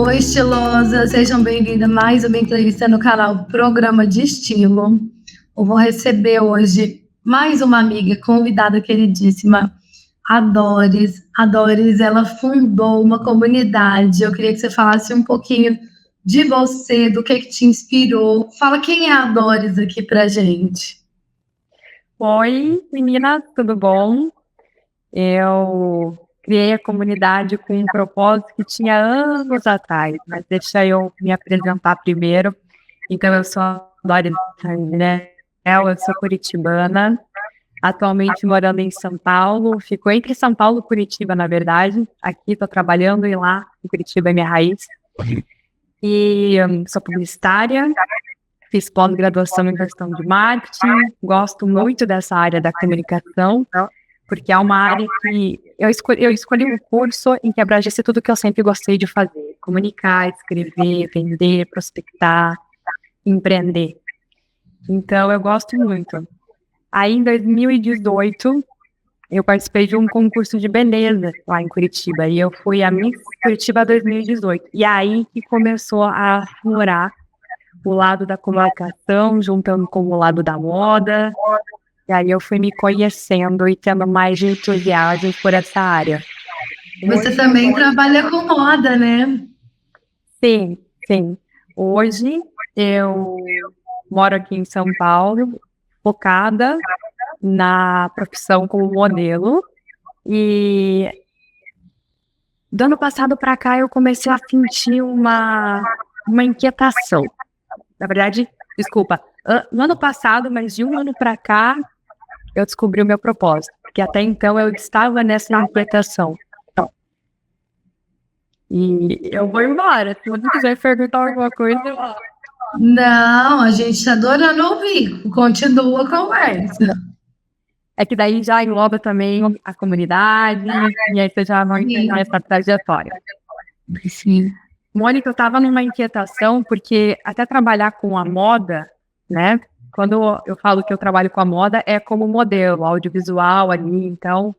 Oi, estilosa, sejam bem-vindas a mais uma entrevista no canal Programa de Estilo. Eu vou receber hoje mais uma amiga, convidada queridíssima, a Doris. A Doris, ela fundou uma comunidade. Eu queria que você falasse um pouquinho de você, do que te inspirou. Fala quem é a Doris aqui pra gente. Oi, meninas, tudo bom? Eu criei a comunidade com um propósito que tinha anos atrás, mas deixa eu me apresentar primeiro. Então, eu sou a Doris, né? Eu sou curitibana, atualmente morando em São Paulo. Fico entre São Paulo e Curitiba, na verdade. Aqui estou trabalhando e lá em Curitiba é minha raiz. E sou publicitária. Fiz pós-graduação em gestão de marketing, gosto muito dessa área da comunicação, porque é uma área que eu escolhi um curso em que abrangesse tudo que eu sempre gostei de fazer: comunicar, escrever, vender, prospectar, empreender. Então, eu gosto muito. Aí, em 2018, eu participei de um concurso de beleza lá em Curitiba, e eu fui a Miss Curitiba 2018. E aí que começou a aflorar o lado da comunicação, juntando com o lado da moda. E aí eu fui me conhecendo e tendo mais entusiasmo por essa área. Você também trabalha com moda, né? Sim, sim. Hoje eu moro aqui em São Paulo, focada na profissão como modelo. E do ano passado para cá eu comecei a sentir uma inquietação. Na verdade, desculpa, no ano passado, mas de um ano para cá, eu descobri o meu propósito, porque até então eu estava nessa inquietação. E eu vou embora. Se você quiser perguntar alguma coisa, Não, a gente está adorando ouvir. Continua a conversa. é que daí já engloba também a comunidade, e aí você já não entende mais essa trajetória. Sim. Mônica, eu estava numa inquietação, porque até trabalhar com a moda, né? Quando eu falo que eu trabalho com a moda, é como modelo, audiovisual ali, então,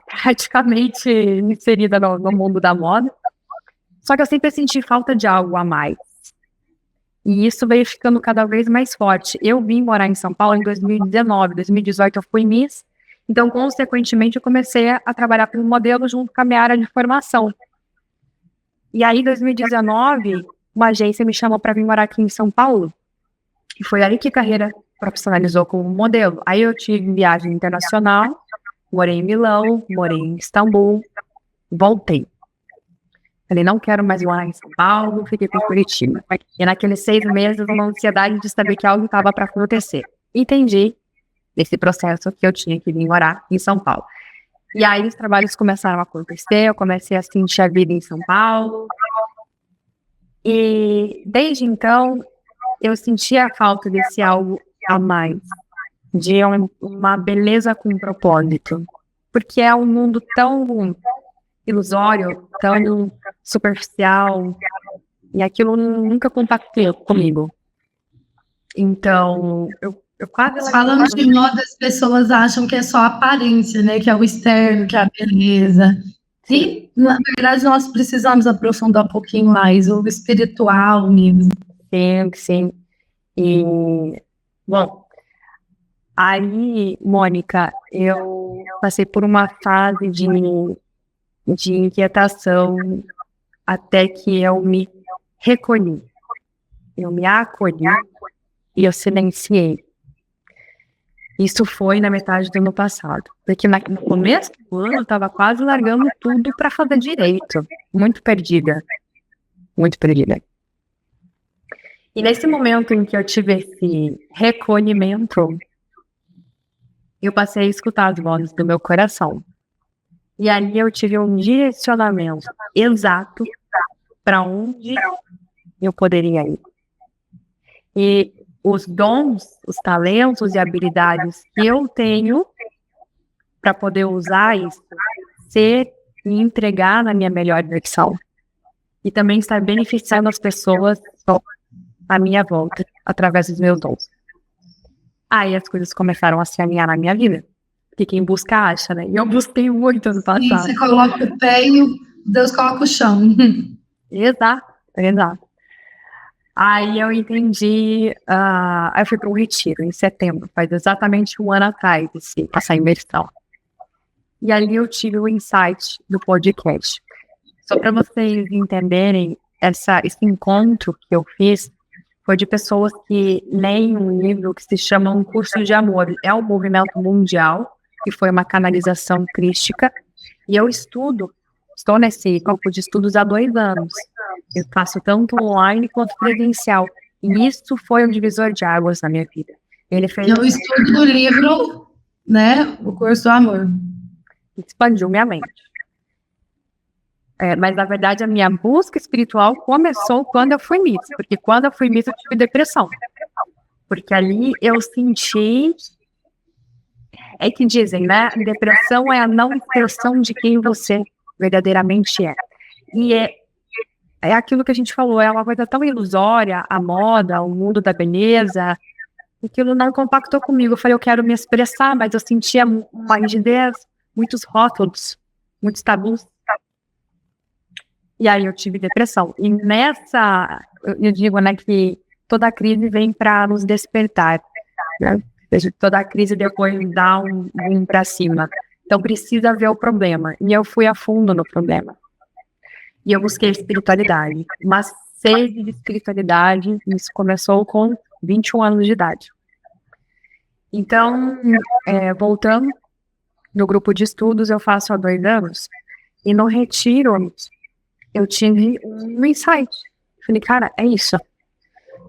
praticamente inserida no mundo da moda. Só que eu sempre senti falta de algo a mais. E isso veio ficando cada vez mais forte. Eu vim morar em São Paulo em 2019, 2018 eu fui Miss, então, consequentemente, eu comecei a trabalhar como modelo junto com a minha área de formação. E aí, em 2019, uma agência me chamou para vir morar aqui em São Paulo. E foi aí que a carreira profissionalizou como modelo. Aí eu tive viagem internacional, morei em Milão, morei em Istambul, voltei. Falei, não quero mais morar em São Paulo, fiquei por Curitiba. E naqueles 6 meses, uma ansiedade de saber que algo estava para acontecer. Entendi desse processo que eu tinha que vir morar em São Paulo. E aí os trabalhos começaram a acontecer, eu comecei a sentir a vida em São Paulo. E desde então, eu sentia a falta desse algo a mais, de uma beleza com propósito. Porque é um mundo tão ilusório, tão superficial, e aquilo nunca compactou comigo. Então, eu quase... Falando de moda, as pessoas acham que é só a aparência, né? Que é o externo, que é a beleza. E, na verdade, nós precisamos aprofundar um pouquinho mais o espiritual mesmo. Sim. E, bom, aí, Mônica, eu passei por uma fase de inquietação até que eu me recolhi. Eu me acolhi e eu silenciei. Isso foi na metade do ano passado. Porque no começo do ano eu estava quase largando tudo para fazer direito. Muito perdida. Muito perdida. E nesse momento em que eu tive esse recolhimento, eu passei a escutar as vozes do meu coração. E ali eu tive um direcionamento exato para onde eu poderia ir. E os dons, os talentos e habilidades que eu tenho para poder usar isso, ser e entregar na minha melhor versão. E também estar beneficiando as pessoas à minha volta, através dos meus dons. Aí as coisas começaram a se alinhar na minha vida. Porque quem busca, acha, né? E eu busquei muito ano passado. E você coloca o pé e Deus coloca o chão. Exato. Aí eu entendi, aí eu fui para um retiro em setembro, faz exatamente um ano atrás, essa imersão. E ali eu tive o insight do podcast. Só para vocês entenderem, esse encontro que eu fiz foi de pessoas que leem um livro que se chama Um Curso de Amor. É um movimento mundial, que foi uma canalização crística, e eu estou nesse campo de estudos há 2 anos. Eu faço tanto online quanto presencial. E isso foi um divisor de águas na minha vida. Ele fez... O estudo do livro, né? O Curso do Amor. Expandiu minha mente. Mas, na verdade, a minha busca espiritual começou quando eu fui Miss. Porque quando eu fui Miss, eu tive depressão. Porque ali eu senti... É que dizem, né? Depressão é a não expressão de quem você verdadeiramente é. E é aquilo que a gente falou, é uma coisa tão ilusória, a moda, o mundo da beleza, aquilo não compactou comigo. Eu falei, eu quero me expressar, mas eu sentia uma rigidez, muitos rótulos, muitos tabus. E aí eu tive depressão. E eu digo, né, que toda crise vem para nos despertar, né? Toda crise depois dá um para cima. Então precisa ver o problema. E eu fui a fundo no problema. E eu busquei espiritualidade. Uma sede de espiritualidade. Isso começou com 21 anos de idade. Então, voltando no grupo de estudos, eu faço há 2 anos. E no retiro, eu tive um insight. Falei, cara, é isso.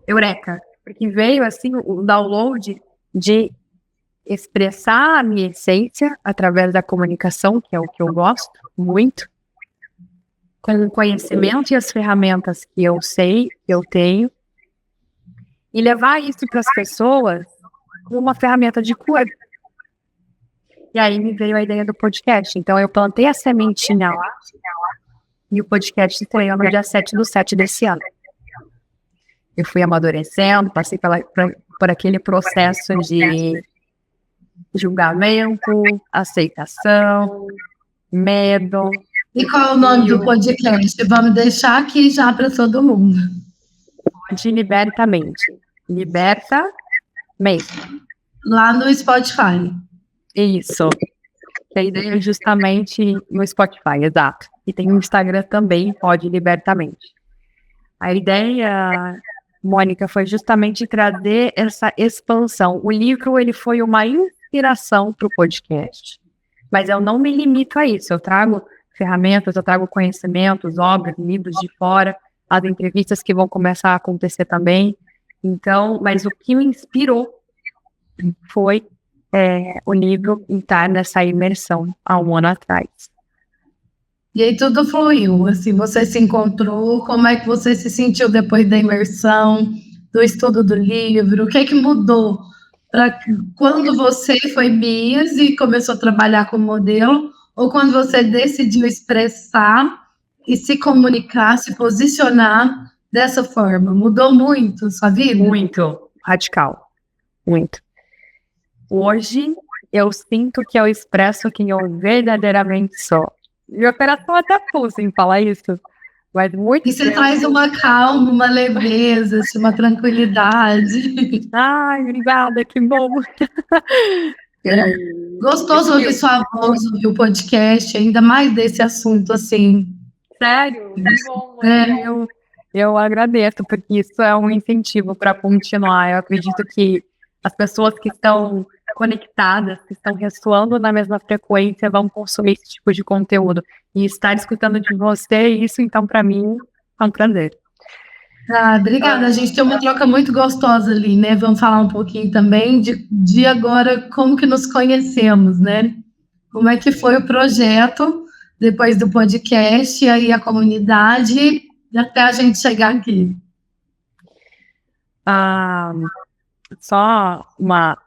Eureka. Porque veio, assim, o download de expressar a minha essência através da comunicação, que é o que eu gosto muito, com o conhecimento e as ferramentas que eu sei, que eu tenho, e levar isso para as pessoas como uma ferramenta de cura. E aí me veio a ideia do podcast. Então eu plantei a sementinha lá, e o podcast estreou no dia 7/7 desse ano. Eu fui amadurecendo, passei por aquele processo de julgamento, aceitação, medo. E qual é o nome do podcast? Vamos deixar aqui já para todo mundo. De Liberta Mente. Liberta Mente. Lá no Spotify. Isso. A ideia é justamente no Spotify, exato. E tem no Instagram também, pode Liberta Mente. A ideia, Mônica, foi justamente trazer essa expansão. O livro, ele foi uma inspiração para o podcast. Mas eu não me limito a isso. Eu trago ferramentas, eu trago conhecimentos, obras, livros de fora, as entrevistas que vão começar a acontecer também. Então, mas o que me inspirou foi o livro estar nessa imersão há 1 ano atrás. E aí tudo fluiu, assim, você se encontrou, como é que você se sentiu depois da imersão, do estudo do livro, o que é que mudou para quando você foi Miss e começou a trabalhar como modelo, ou quando você decidiu expressar e se comunicar, se posicionar dessa forma? Mudou muito sua vida? Muito radical, muito. Hoje eu sinto que eu expresso quem eu verdadeiramente sou. Minha operação até pulsa em falar isso, mas muito. E você traz uma calma, uma leveza, uma tranquilidade. Ai, obrigada, que bom. Gostoso ouvir sua voz, ouvir o podcast, ainda mais desse assunto, assim. Sério? Que bom. Eu agradeço, porque isso é um incentivo para continuar. Eu acredito que as pessoas que estão conectadas, que estão ressoando na mesma frequência, vão consumir esse tipo de conteúdo. E estar escutando de você, isso, então, para mim, é um prazer. Obrigada. A gente tem uma troca muito gostosa ali, né? Vamos falar um pouquinho também de agora, como que nos conhecemos, né? Como é que foi o projeto, depois do podcast, e aí a comunidade, até a gente chegar aqui. Só uma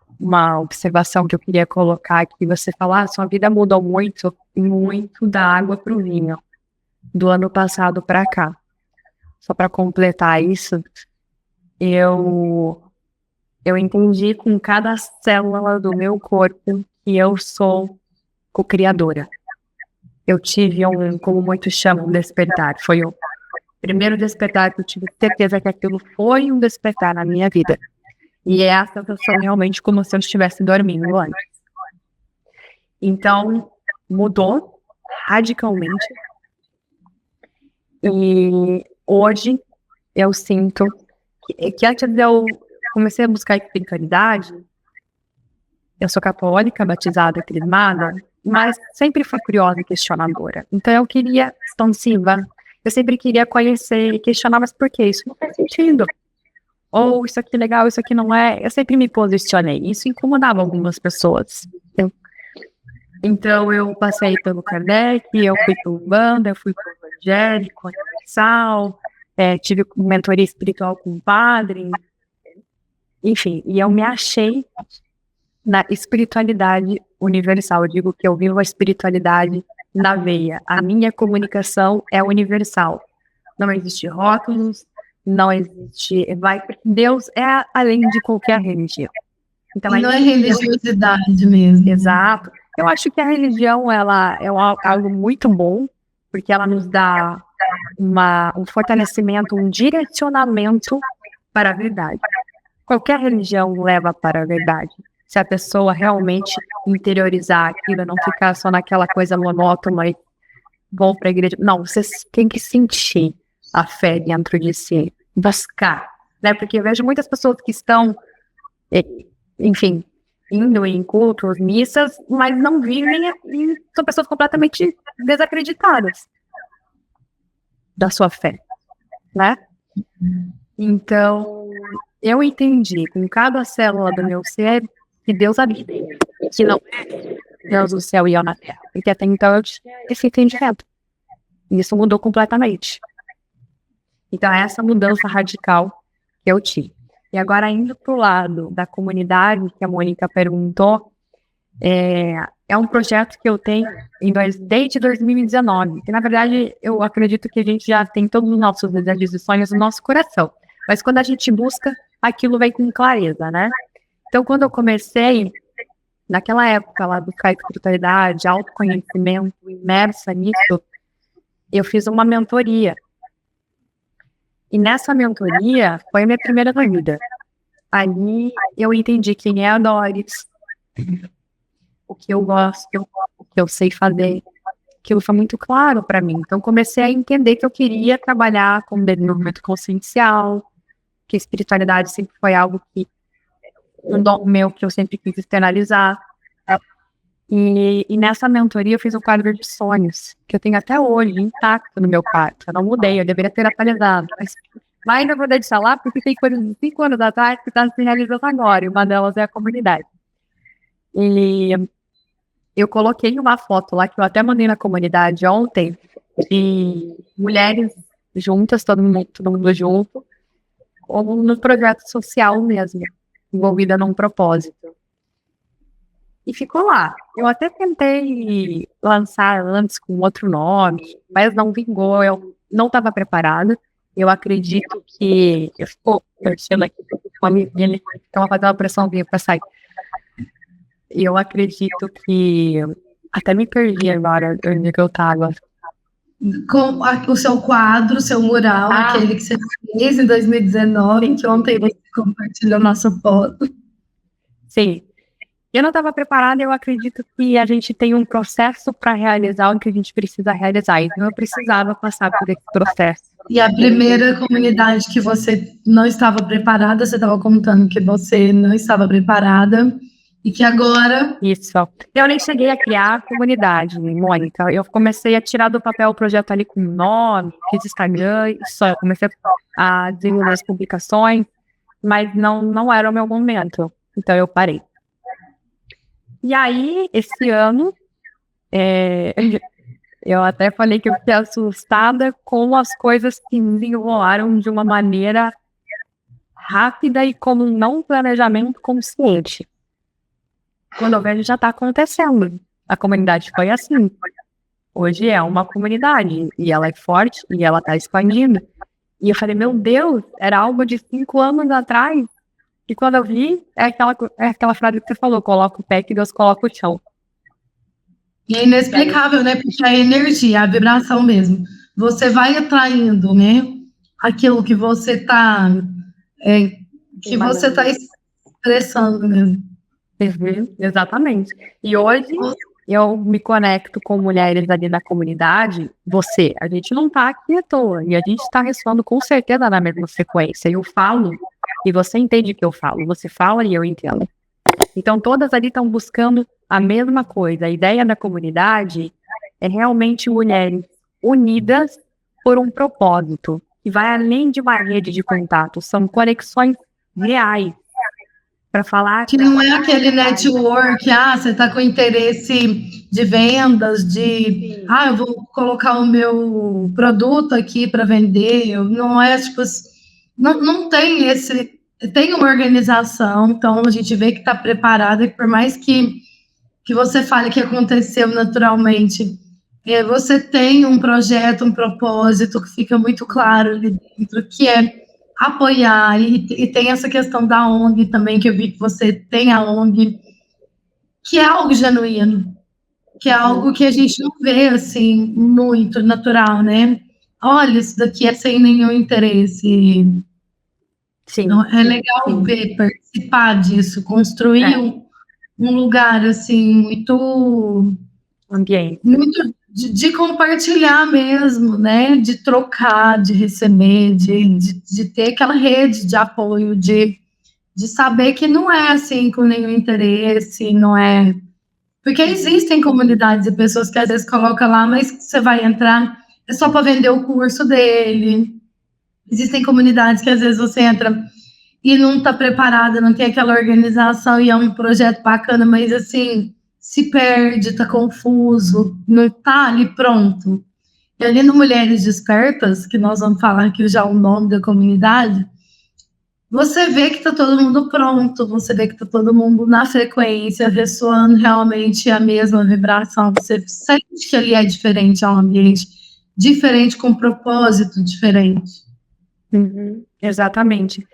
observação que eu queria colocar aqui, você falar, sua vida mudou muito, muito da água para o vinho, do ano passado para cá. Só para completar isso, eu entendi com cada célula do meu corpo que eu sou co-criadora. Eu tive como muitos chamam, despertar. Foi primeiro despertar que eu tive certeza que aquilo foi um despertar na minha vida. E é a sensação realmente como se eu estivesse dormindo antes. Então, mudou radicalmente. E hoje eu sinto que antes eu comecei a buscar espiritualidade. Eu sou católica, batizada, crismada, mas sempre fui curiosa e questionadora. Então eu queria expansiva. Eu sempre queria conhecer e questionar, mas por que isso não faz sentido? Ou isso aqui é legal, isso aqui não é. Eu sempre me posicionei. Isso incomodava algumas pessoas. Então eu passei pelo Kardec, eu fui pelo Umbanda, eu fui pelo Evangélico, Universal, tive mentoria espiritual com um padre, enfim, e eu me achei na espiritualidade universal. Eu digo que eu vivo a espiritualidade na veia. A minha comunicação é universal. Não existe rótulos, não existe... Deus é além de qualquer religião. Então, E não é religiosidade mesmo. Exato. Eu acho que a religião ela é algo muito bom, porque ela nos dá um fortalecimento, um direcionamento para a verdade. Qualquer religião leva para a verdade. Se a pessoa realmente interiorizar aquilo, não ficar só naquela coisa monótona e vou para a igreja. Não, você tem que sentir a fé dentro de si, buscar, né? Porque eu vejo muitas pessoas que estão, enfim, indo em cultos, missas, mas não vivem e são pessoas completamente desacreditadas da sua fé, né? Então, eu entendi com cada célula do meu ser que Deus habita, que não é Deus do céu e eu na terra. Porque até então eu tinha esse entendimento. E isso mudou completamente. Então, é essa mudança radical que eu tive. E agora, indo para o lado da comunidade, que a Mônica perguntou, é um projeto que eu tenho desde 2019. Que, na verdade, eu acredito que a gente já tem todos os nossos desejos e sonhos no nosso coração. Mas quando a gente busca, aquilo vem com clareza, né? Então, quando eu comecei, naquela época lá, buscar espiritualidade, autoconhecimento, imersa nisso, eu fiz uma mentoria. E nessa mentoria, foi a minha primeira vida. Ali eu entendi quem é a Doris, o que eu gosto, o que eu sei fazer. Aquilo foi muito claro para mim. Então, comecei a entender que eu queria trabalhar com desenvolvimento consciencial, que a espiritualidade sempre foi algo que, um dom meu que eu sempre quis externalizar. E nessa mentoria eu fiz um quadro de sonhos, que eu tenho até hoje, intacto no meu quarto. Eu não mudei, eu deveria ter atualizado. Mas ainda vou deixar lá, porque tem coisas de 5 anos atrás que está se realizando agora, e uma delas é a comunidade. E eu coloquei uma foto lá, que eu até mandei na comunidade ontem, de mulheres juntas, todo mundo junto, ou no projeto social mesmo, envolvida num propósito. E ficou lá. Eu até tentei lançar antes com outro nome, mas não vingou, eu não estava preparada. Eu acredito que... Eu estou torcendo aqui com a minha filha, então fazendo uma pressãozinha para sair. E eu acredito que... Até me perdi agora, onde que eu estava. Com o seu quadro, o seu mural, aquele que você fez em 2019, que ontem você compartilhou nossa foto. Sim. Eu não estava preparada, eu acredito que a gente tem um processo para realizar o que a gente precisa realizar. Então eu precisava passar por esse processo. E a primeira comunidade que você não estava preparada, você estava contando que você não estava preparada e que agora... Isso. Eu nem cheguei a criar a comunidade, Mônica. Eu comecei a tirar do papel o projeto ali com nome, fiz Instagram, só. Eu comecei a desenvolver as publicações, mas não era o meu momento. Então eu parei. E aí, esse ano, eu até falei que eu fiquei assustada com as coisas que desenrolaram de uma maneira rápida e com um não planejamento consciente. Quando eu vejo, já está acontecendo. A comunidade foi assim. Hoje é uma comunidade, e ela é forte, e ela está expandindo. E eu falei, meu Deus, era algo de 5 anos atrás. E quando eu vi, é aquela frase que você falou, coloca o pé que Deus coloca o chão. E é inexplicável, né? Porque é a energia, a vibração mesmo. você vai atraindo, né? Aquilo que você está expressando mesmo. Exatamente. E hoje eu me conecto com mulheres ali da comunidade. A gente não tá aqui à toa. E a gente está ressoando com certeza na mesma frequência. Eu falo e você entende o que eu falo. Você fala e eu entendo. Então todas ali estão buscando a mesma coisa. A ideia da comunidade é realmente mulheres unidas por um propósito. Que vai além de uma rede de contatos. São conexões reais. Para falar que não é aquele network, você está com interesse de vendas, eu vou colocar o meu produto aqui para vender, não é tipo, não tem tem uma organização, então a gente vê que está preparada, que por mais que você fale que aconteceu naturalmente, você tem um projeto, um propósito que fica muito claro ali dentro, que é apoiar, e tem essa questão da ONG também, que eu vi que você tem a ONG, que é algo genuíno, que é algo que a gente não vê, assim, muito natural, né? Olha, isso daqui é sem nenhum interesse. sim, Não, é legal ver, participar disso, construir um lugar, assim, ambiente. muito de compartilhar mesmo, né? De trocar, de receber, de ter aquela rede de apoio, de saber que não é assim com nenhum interesse, não é. Porque existem comunidades e pessoas que às vezes colocam lá, mas você vai entrar, é só para vender o curso dele. Existem comunidades que às vezes você entra e não está preparada, não tem aquela organização e é um projeto bacana, mas assim, se perde, está confuso, não está ali pronto. E ali no Mulheres Despertas, que nós vamos falar aqui já o nome da comunidade, você vê que está todo mundo pronto, você vê que está todo mundo na frequência, ressoando realmente a mesma vibração. Você sente que ali é diferente, é um ambiente diferente, com um propósito diferente. Exatamente.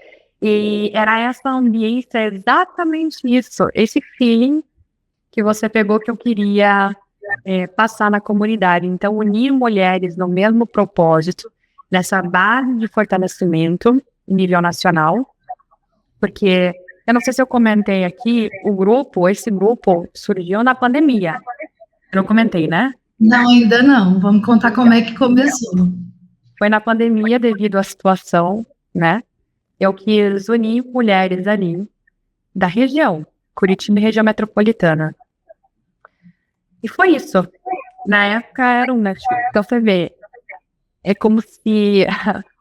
E era essa ambiência, exatamente isso, esse feeling que você pegou que eu queria passar na comunidade. Então, unir mulheres no mesmo propósito, nessa base de fortalecimento em nível nacional, porque eu não sei se eu comentei aqui, esse grupo surgiu na pandemia. Eu não comentei, né? Não, ainda não. Vamos contar como é que começou. Foi na pandemia devido à situação, né? Eu quis unir mulheres ali da região, Curitiba e região metropolitana. E foi isso. Na época era um Netflix. Então você vê, é como se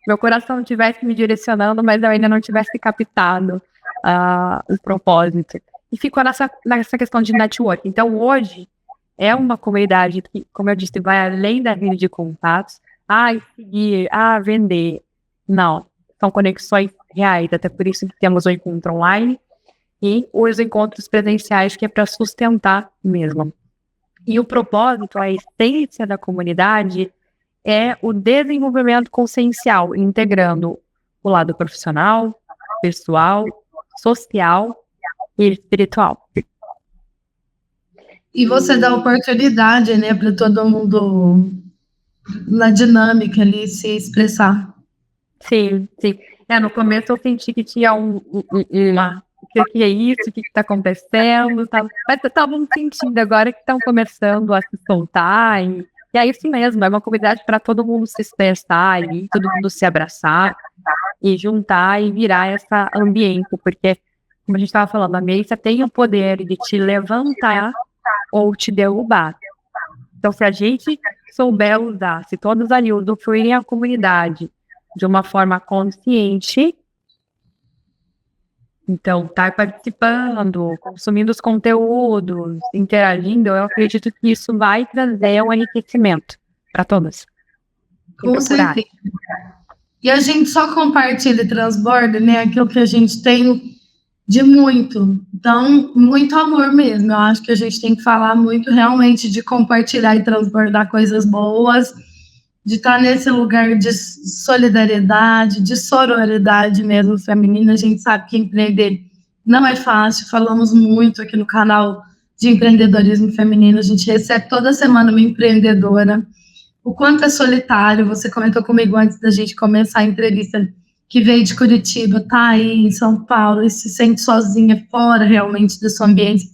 meu coração estivesse me direcionando, mas eu ainda não tivesse captado o propósito. E ficou nessa questão de network. Então hoje é uma comunidade que, como eu disse, vai além da rede de contatos. Seguir, vender. Não, são conexões reais. Até por isso que temos o encontro online e os encontros presenciais, que é para sustentar mesmo. E o propósito, a essência da comunidade é o desenvolvimento consciencial, integrando o lado profissional, pessoal, social e espiritual. E você dá oportunidade, né, para todo mundo na dinâmica ali se expressar. Sim, sim. No começo eu senti que tinha uma... O que é isso? O que está acontecendo? Mas estavam sentindo agora que estão começando a se soltar. E é isso mesmo, é uma comunidade para todo mundo se expressar e todo mundo se abraçar e juntar e virar essa ambiente. Porque, como a gente estava falando, a ambiência tem o poder de te levantar ou te derrubar. Então, se a gente souber usar, se todos ali usufruírem a comunidade de uma forma consciente, então, estar participando, consumindo os conteúdos, interagindo, eu acredito que isso vai trazer um enriquecimento para todas. Com certeza. E a gente só compartilha e transborda, né, aquilo que a gente tem de muito. Então, muito amor mesmo. Eu acho que a gente tem que falar muito realmente de compartilhar e transbordar coisas boas, de estar nesse lugar de solidariedade, de sororidade mesmo feminina. A gente sabe que empreender não é fácil, falamos muito aqui no canal de empreendedorismo feminino, a gente recebe toda semana uma empreendedora o quanto é solitário. Você comentou comigo antes da gente começar a entrevista que veio de Curitiba, tá aí em São Paulo e se sente sozinha fora realmente do seu ambiente.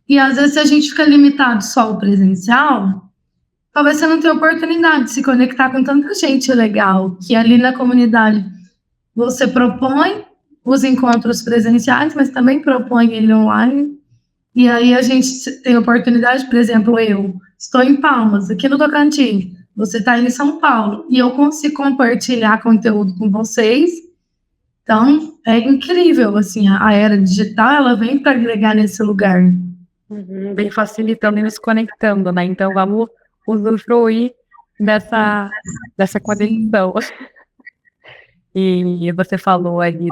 E às vezes, se a gente fica limitado só ao presencial, talvez você não tenha oportunidade de se conectar com tanta gente legal, que ali na comunidade você propõe os encontros presenciais, mas também propõe ele online. E aí a gente tem oportunidade, por exemplo, eu estou em Palmas, aqui no Tocantins, você está em São Paulo, e eu consigo compartilhar conteúdo com vocês. Então, é incrível, assim, a era digital, ela vem para agregar nesse lugar. Bem facilitando e nos conectando, né? Então vamos usufruir dessa conexão. E você falou ali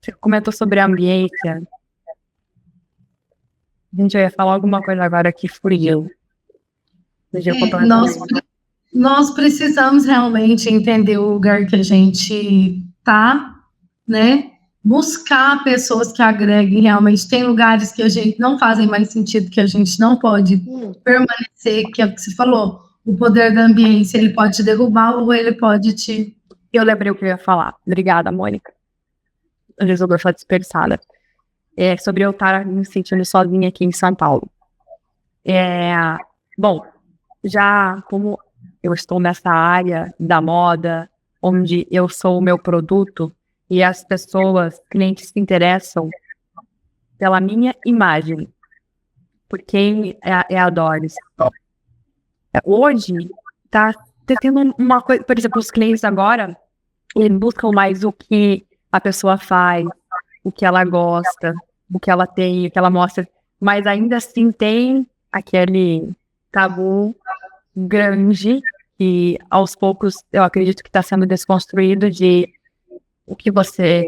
você comentou sobre a ambiência. Gente, eu ia falar alguma coisa agora que fugiu. Nós precisamos realmente entender o lugar que a gente tá, né? Buscar pessoas que agreguem realmente. Tem lugares que a gente não fazem mais sentido, que a gente não pode permanecer, que é o que você falou. O poder da ambiência, ele pode te derrubar ou ele pode te... Eu lembrei o que eu ia falar. Obrigada, Mônica. Resolveu falar dispersada. É sobre eu estar me sentindo sozinha aqui em São Paulo. Bom, já como eu estou nessa área da moda, onde eu sou o meu produto e as pessoas, clientes, se interessam pela minha imagem, por quem é a Doris. Hoje, tá tendo uma coisa, por exemplo, os clientes agora, eles buscam mais o que a pessoa faz, o que ela gosta, o que ela tem, o que ela mostra, mas ainda assim tem aquele tabu grande que aos poucos eu acredito que está sendo desconstruído de o que você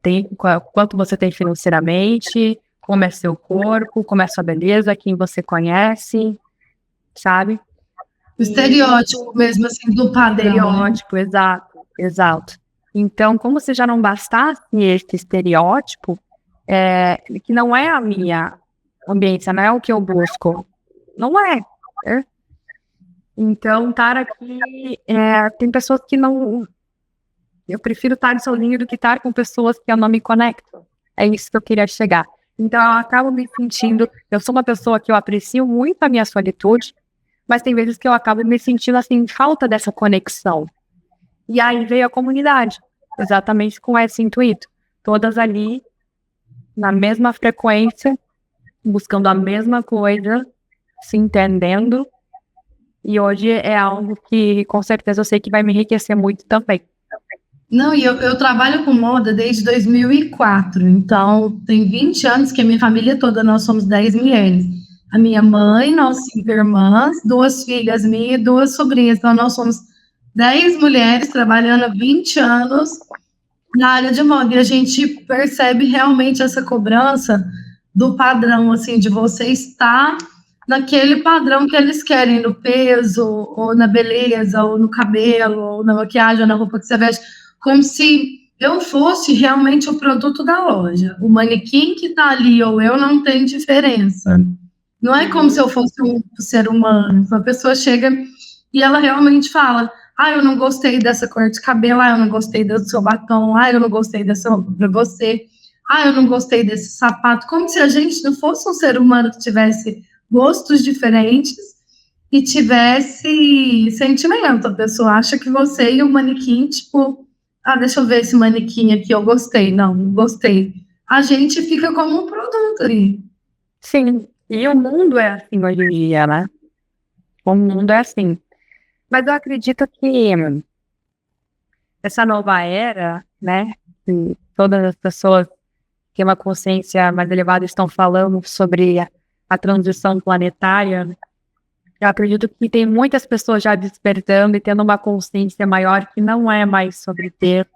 tem, quanto você tem financeiramente, como é seu corpo, como é sua beleza, quem você conhece, sabe? O estereótipo mesmo, assim, do padrão. Estereótipo, exato. Então, como se já não bastasse esse estereótipo, que não é a minha ambiência, não é o que eu busco, não é. Então, estar aqui, tem pessoas que não... Eu prefiro estar sozinho do que estar com pessoas que eu não me conecto. É isso que eu queria chegar. Então, eu acabo me sentindo... Eu sou uma pessoa que eu aprecio muito a minha solitude, mas tem vezes que eu acabo me sentindo, assim, falta dessa conexão. E aí veio a comunidade, exatamente com esse intuito. Todas ali, na mesma frequência, buscando a mesma coisa, se entendendo. E hoje é algo que, com certeza, eu sei que vai me enriquecer muito também. Não, e eu trabalho com moda desde 2004, então tem 20 anos que a minha família toda, nós somos 10 mulheres. A minha mãe, nós 5 irmãs, 2 filhas minhas e 2 sobrinhas, então nós somos 10 mulheres trabalhando há 20 anos na área de moda, e a gente percebe realmente essa cobrança do padrão, assim, de você estar naquele padrão que eles querem, no peso, ou na beleza, ou no cabelo, ou na maquiagem, ou na roupa que você veste, como se eu fosse realmente o produto da loja. O manequim que está ali ou eu não tem diferença. Não é como se eu fosse um ser humano. A pessoa chega e ela realmente fala: ah, eu não gostei dessa cor de cabelo, ah, eu não gostei do seu batom, ah, eu não gostei dessa roupa para você, ah, eu não gostei desse sapato. Como se a gente não fosse um ser humano que tivesse gostos diferentes e tivesse sentimento. A pessoa acha que você e o manequim, tipo, ah, deixa eu ver esse manequim aqui, eu gostei. Não, não gostei. A gente fica como um produto ali. Sim, e o mundo é assim hoje em dia, né? O mundo é assim. Mas eu acredito que essa nova era, né? Que todas as pessoas que têm uma consciência mais elevada estão falando sobre a transição planetária. Eu acredito que tem muitas pessoas já despertando e tendo uma consciência maior que não é mais sobre ter,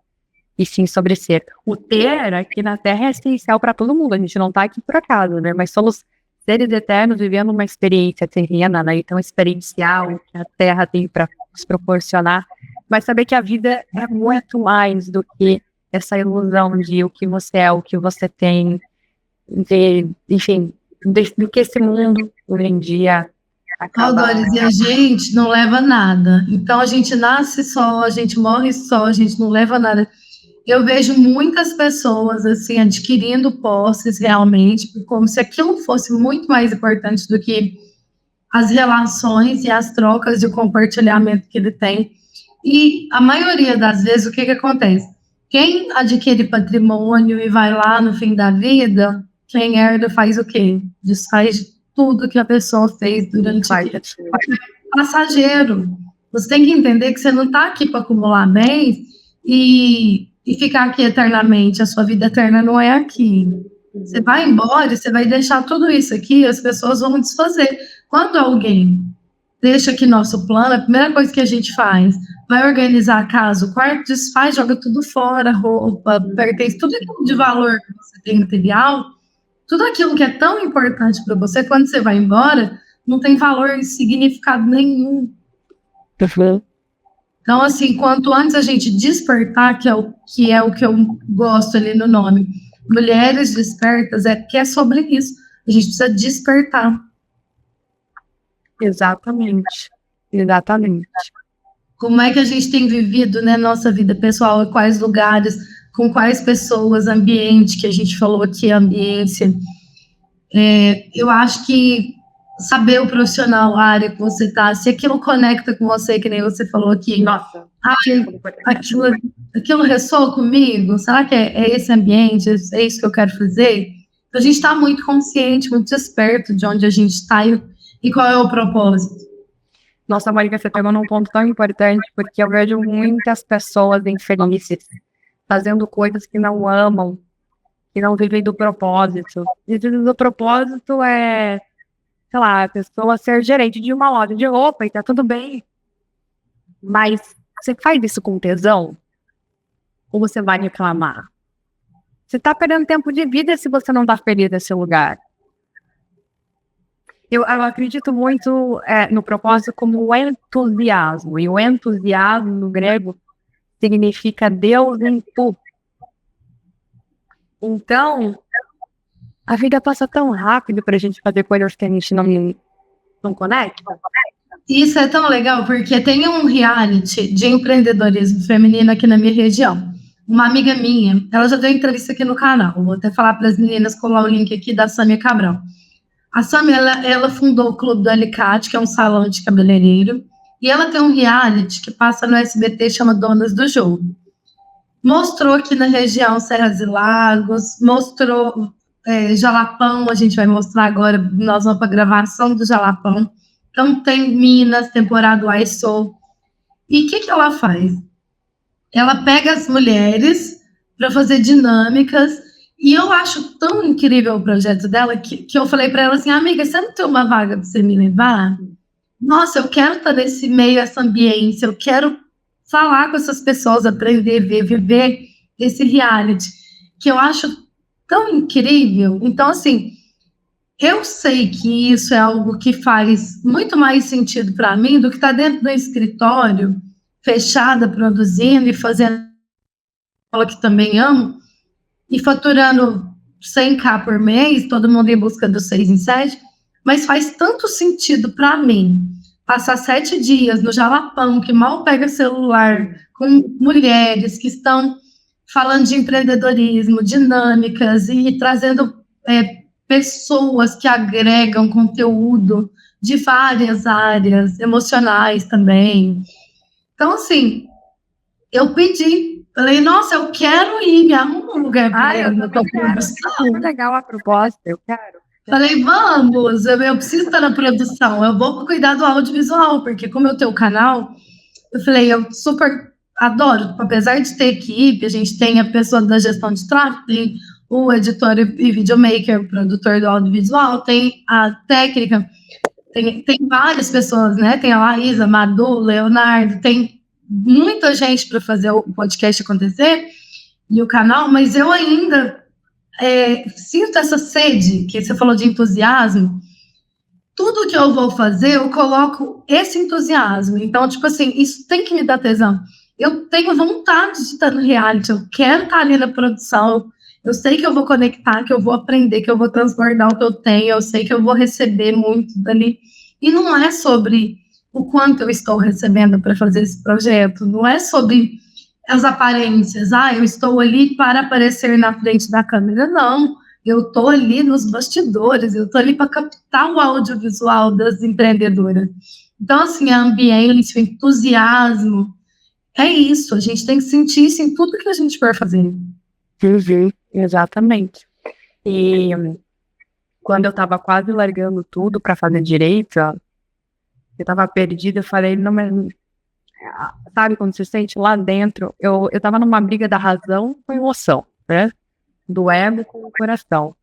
e sim sobre ser. O ter aqui na Terra é essencial para todo mundo. A gente não está aqui por acaso, né? Mas somos seres eternos vivendo uma experiência terrena, né? Então, experiencial que a Terra tem para nos proporcionar. Mas saber que a vida é muito mais do que essa ilusão de o que você é, o que você tem, enfim, do que esse mundo hoje em dia Doris, e a gente não leva nada. Então, a gente nasce só, a gente morre só, a gente não leva nada. Eu vejo muitas pessoas, assim, adquirindo posses realmente, como se aquilo fosse muito mais importante do que as relações e as trocas de compartilhamento que ele tem. E a maioria das vezes, o que acontece? Quem adquire patrimônio e vai lá no fim da vida, quem herda faz o quê? Desfaz tudo que a pessoa fez durante a vida. Passageiro. Você tem que entender que você não está aqui para acumular bens e ficar aqui eternamente. A sua vida eterna não é aqui. Você vai embora e você vai deixar tudo isso aqui, as pessoas vão desfazer. Quando alguém deixa aqui nosso plano, a primeira coisa que a gente faz, vai organizar a casa, o quarto desfaz, joga tudo fora, roupa, pertence, tudo aquilo de valor que você tem material, tudo aquilo que é tão importante para você, quando você vai embora, não tem valor e significado nenhum. Então, assim, quanto antes a gente despertar, que é o que eu gosto ali no nome, Mulheres Despertas, que é sobre isso. A gente precisa despertar. Exatamente. Como é que a gente tem vivido, né, nossa vida pessoal, em quais lugares, com quais pessoas, ambiente, que a gente falou aqui, ambiência. Eu acho que saber o profissional, a área que você está, se aquilo conecta com você, que nem você falou aqui. Nossa. Aquilo ressoa comigo? Será que é esse ambiente, é isso que eu quero fazer? A gente está muito consciente, muito desperto de onde a gente está e qual é o propósito. Nossa, Mônica, você pegou num ponto tão importante, porque eu vejo muitas pessoas infelizes fazendo coisas que não amam, que não vivem do propósito. E do propósito é, sei lá, a pessoa ser gerente de uma loja de roupa e tá tudo bem. Mas você faz isso com tesão? Ou você vai reclamar? Você tá perdendo tempo de vida se você não tá feliz nesse lugar. Eu acredito muito no propósito como o entusiasmo. E o entusiasmo, no grego, significa Deus em tu. Então, a vida passa tão rápido pra gente fazer coisas que a gente não conecta. Isso é tão legal, porque tem um reality de empreendedorismo feminino aqui na minha região. Uma amiga minha, ela já deu entrevista aqui no canal. Vou até falar para as meninas, colar o link aqui da Sâmia Cabral. A Sâmia, ela fundou o Clube do Alicate, que é um salão de cabeleireiro, e ela tem um reality que passa no SBT, chama Donas do Jogo. Mostrou aqui na região Serras e Lagos, mostrou Jalapão, a gente vai mostrar agora, nós vamos para a gravação do Jalapão. Então tem Minas, temporada ISO. E o que ela faz? Ela pega as mulheres para fazer dinâmicas. E eu acho tão incrível o projeto dela que eu falei para ela assim, amiga, você não tem uma vaga para você me levar? Nossa, eu quero estar nesse meio, essa ambiência, eu quero falar com essas pessoas, aprender, viver esse reality, que eu acho tão incrível. Então, assim, eu sei que isso é algo que faz muito mais sentido para mim do que estar dentro do escritório, fechada, produzindo e fazendo ela que também amo, e faturando 100k por mês, todo mundo em busca dos 6 em 7, mas faz tanto sentido para mim passar 7 dias no Jalapão, que mal pega celular, com mulheres que estão falando de empreendedorismo, dinâmicas e trazendo pessoas que agregam conteúdo de várias áreas, emocionais também. Então, assim, eu pedi, falei, nossa, eu quero ir, me arruma um lugar para eu na tua produção. Legal a proposta, eu quero. Falei, vamos, eu preciso estar na produção, eu vou cuidar do audiovisual, porque como eu tenho o canal, eu falei, eu super adoro, apesar de ter equipe, a gente tem a pessoa da gestão de tráfego, tem o editor e videomaker, o produtor do audiovisual, tem a técnica, tem várias pessoas, né? Tem a Laísa, Madu, Leonardo, tem muita gente para fazer o podcast acontecer e o canal, mas eu ainda sinto essa sede, que você falou de entusiasmo. Tudo que eu vou fazer, eu coloco esse entusiasmo. Então, tipo assim, isso tem que me dar tesão. Eu tenho vontade de estar no reality, eu quero estar ali na produção, eu sei que eu vou conectar, que eu vou aprender, que eu vou transbordar o que eu tenho, eu sei que eu vou receber muito dali. E não é sobre o quanto eu estou recebendo para fazer esse projeto, não é sobre as aparências, eu estou ali para aparecer na frente da câmera, não. Eu estou ali nos bastidores, eu estou ali para captar o audiovisual das empreendedoras. Então, assim, a ambiente, o entusiasmo, é isso. A gente tem que sentir isso em tudo que a gente for fazer. Exatamente. E quando eu estava quase largando tudo para fazer direito, eu estava perdida, eu falei, não, mas sabe quando você sente lá dentro? Eu estava numa briga da razão com a emoção, né? Do ego com o coração.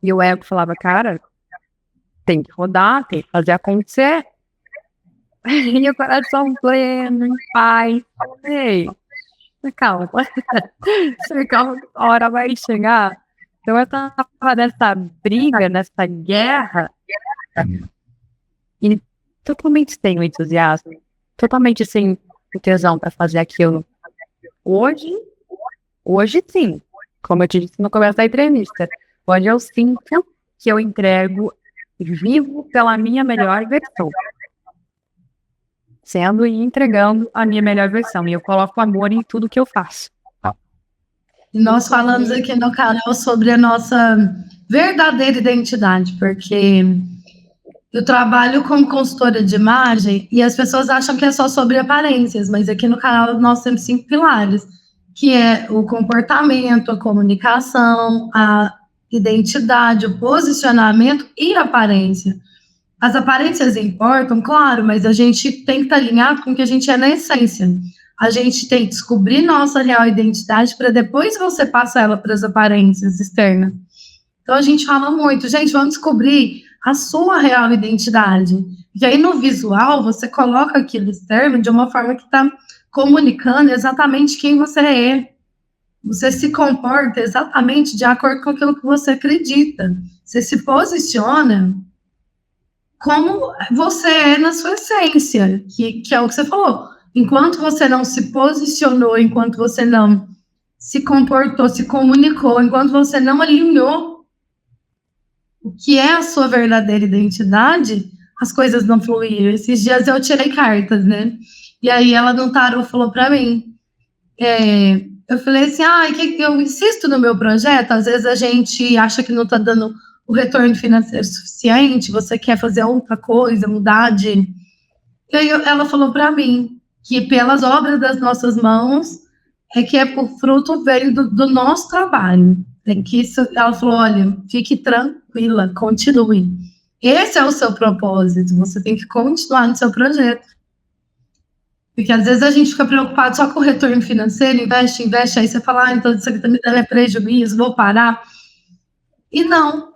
E o ego falava, cara, tem que rodar, tem que fazer acontecer. E o coração pleno, em paz. Ei, calma, calma, a hora vai chegar. Então eu tava nessa briga, nessa guerra, e totalmente sem o entusiasmo, totalmente sem o tesão para fazer aquilo. Hoje sim, como eu te disse no começo da entrevista, hoje eu sinto que eu entrego vivo pela minha melhor versão. Sendo e entregando a minha melhor versão. E eu coloco amor em tudo que eu faço. E nós falamos aqui no canal sobre a nossa verdadeira identidade, porque eu trabalho como consultora de imagem e as pessoas acham que é só sobre aparências, mas aqui no canal nós temos 5 pilares, que é o comportamento, a comunicação, a identidade, o posicionamento e a aparência. As aparências importam, claro, mas a gente tem que estar alinhado com o que a gente é na essência. A gente tem que descobrir nossa real identidade para depois você passar ela para as aparências externas. Então a gente fala muito, gente, vamos descobrir a sua real identidade. E aí no visual você coloca aquilo externo de uma forma que está comunicando exatamente quem você é. Você se comporta exatamente de acordo com aquilo que você acredita. Você se posiciona como você é na sua essência, que é o que você falou. Enquanto você não se posicionou, enquanto você não se comportou, se comunicou, enquanto você não alinhou o que é a sua verdadeira identidade, as coisas não fluíram. Esses dias eu tirei cartas, né? E aí ela no tarot falou para mim, eu falei assim, que eu insisto no meu projeto, às vezes a gente acha que não está dando o retorno financeiro suficiente, você quer fazer outra coisa, mudar de... E aí ela falou para mim que pelas obras das nossas mãos é que é por fruto veio do nosso trabalho. Tem que isso, ela falou, olha, fique tranquila, continue. Esse é o seu propósito, você tem que continuar no seu projeto. Porque às vezes a gente fica preocupado só com o retorno financeiro, investe, aí você fala, então isso aqui também é prejuízo, vou parar. E não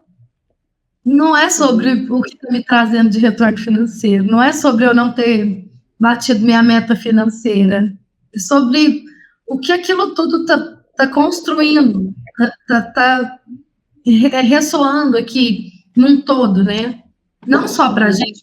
é sobre o que está me trazendo de retorno financeiro, não é sobre eu não ter batido minha meta financeira, é sobre o que aquilo tudo está construindo, está ressoando aqui num todo, né? Não só para a gente